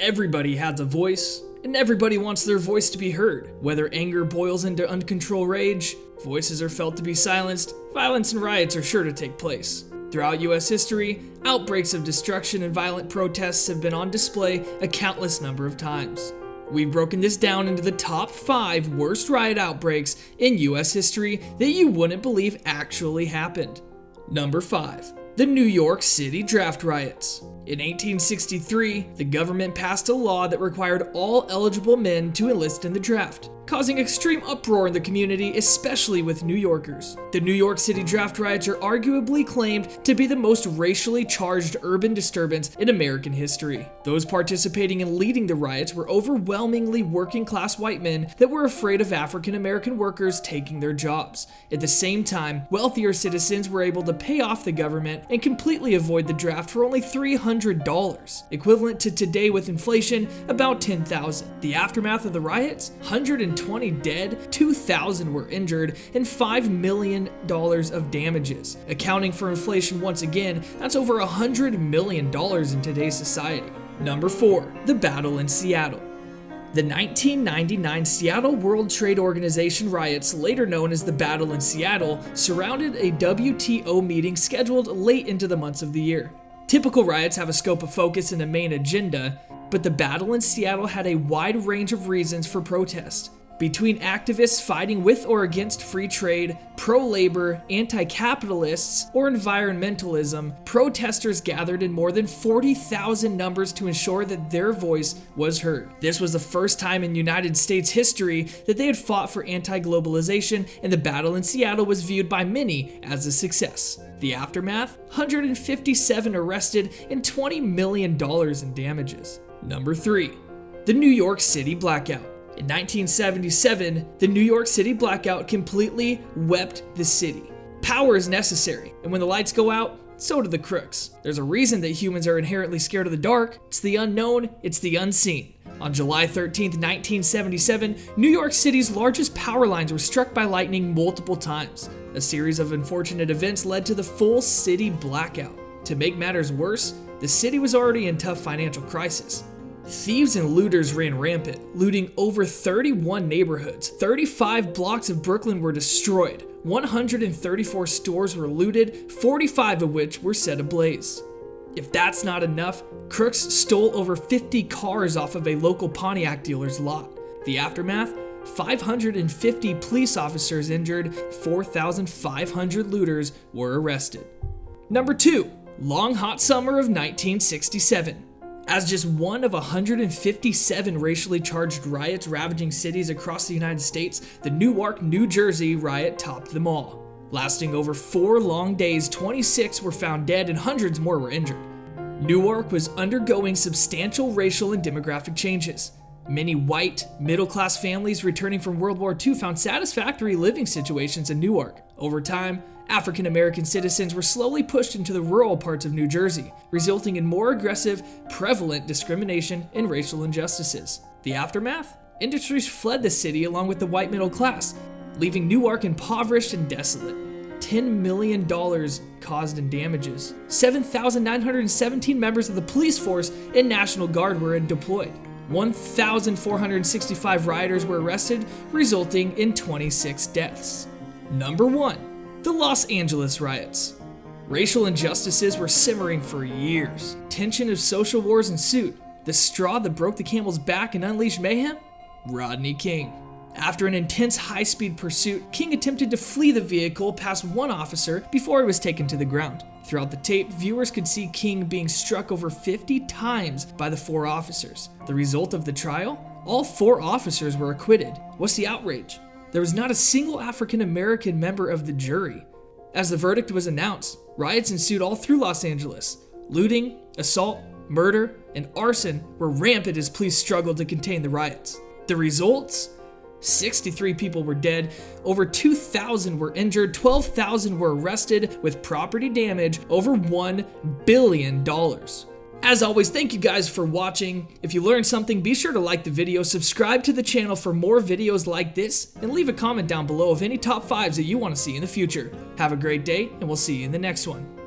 Everybody has a voice, and everybody wants their voice to be heard. Whether anger boils into uncontrolled rage, voices are felt to be silenced, violence and riots are sure to take place. Throughout US history, outbreaks of destruction and violent protests have been on display a countless number of times. We've broken this down into the top 5 worst riot outbreaks in US history that you wouldn't believe actually happened. Number 5. The New York City draft riots. In 1863, the government passed a law that required all eligible men to enlist in the draft, causing extreme uproar in the community, especially with New Yorkers. The New York City draft riots are arguably claimed to be the most racially charged urban disturbance in American history. Those participating and leading the riots were overwhelmingly working-class white men that were afraid of African American workers taking their jobs. At the same time, wealthier citizens were able to pay off the government and completely avoid the draft for only $300, equivalent to today with inflation about $10,000. The aftermath of the riots: 120 dead, 2,000 were injured, and $5 million of damages. Accounting for inflation once again, that's over $100 million in today's society. Number 4. The Battle in Seattle. The 1999 Seattle World Trade Organization riots, later known as the Battle in Seattle, surrounded a WTO meeting scheduled late into the months of the year. Typical riots have a scope of focus and a main agenda, but the Battle in Seattle had a wide range of reasons for protest. Between activists fighting with or against free trade, pro-labor, anti-capitalists, or environmentalism, protesters gathered in more than 40,000 numbers to ensure that their voice was heard. This was the first time in United States history that they had fought for anti-globalization, and the Battle in Seattle was viewed by many as a success. The aftermath: 157 arrested and $20 million in damages. Number 3. The New York City Blackout. In 1977, the New York City blackout completely swept the city. Power is necessary, and when the lights go out, so do the crooks. There's a reason that humans are inherently scared of the dark. It's the unknown, it's the unseen. On July 13, 1977, New York City's largest power lines were struck by lightning multiple times. A series of unfortunate events led to the full city blackout. To make matters worse, the city was already in tough financial crisis. Thieves and looters ran rampant, looting over 31 neighborhoods. 35 blocks of Brooklyn were destroyed. 134 stores were looted, 45 of which were set ablaze. If that's not enough, crooks stole over 50 cars off of a local Pontiac dealer's lot. The aftermath: 550 police officers injured, 4,500 looters were arrested. Number 2. Long Hot Summer of 1967. As just one of 157 racially charged riots ravaging cities across the United States, the Newark, New Jersey riot topped them all. Lasting over 4 long days, 26 were found dead and hundreds more were injured. Newark was undergoing substantial racial and demographic changes. Many white, middle-class families returning from World War II found satisfactory living situations in Newark. Over time, African American citizens were slowly pushed into the rural parts of New Jersey, resulting in more aggressive, prevalent discrimination and racial injustices. The aftermath? Industries fled the city along with the white middle class, leaving Newark impoverished and desolate. $10 million caused in damages. 7,917 members of the police force and National Guard were deployed. 1,465 rioters were arrested, resulting in 26 deaths. Number 1. The Los Angeles Riots. Racial injustices were simmering for years. Tension of social wars ensued. The straw that broke the camel's back and unleashed mayhem? Rodney King. After an intense high-speed pursuit, King attempted to flee the vehicle past one officer before he was taken to the ground. Throughout the tape, viewers could see King being struck over 50 times by the 4 officers. The result of the trial? All 4 officers were acquitted. What's the outrage? There was not a single African American member of the jury. As the verdict was announced, riots ensued all through Los Angeles. Looting, assault, murder, and arson were rampant as police struggled to contain the riots. The results? 63 people were dead, over 2,000 were injured, 12,000 were arrested, with property damage over $1 billion. As always, thank you guys for watching. If you learned something, be sure to like the video, subscribe to the channel for more videos like this, and leave a comment down below of any top 5s that you want to see in the future. Have a great day, and we'll see you in the next one.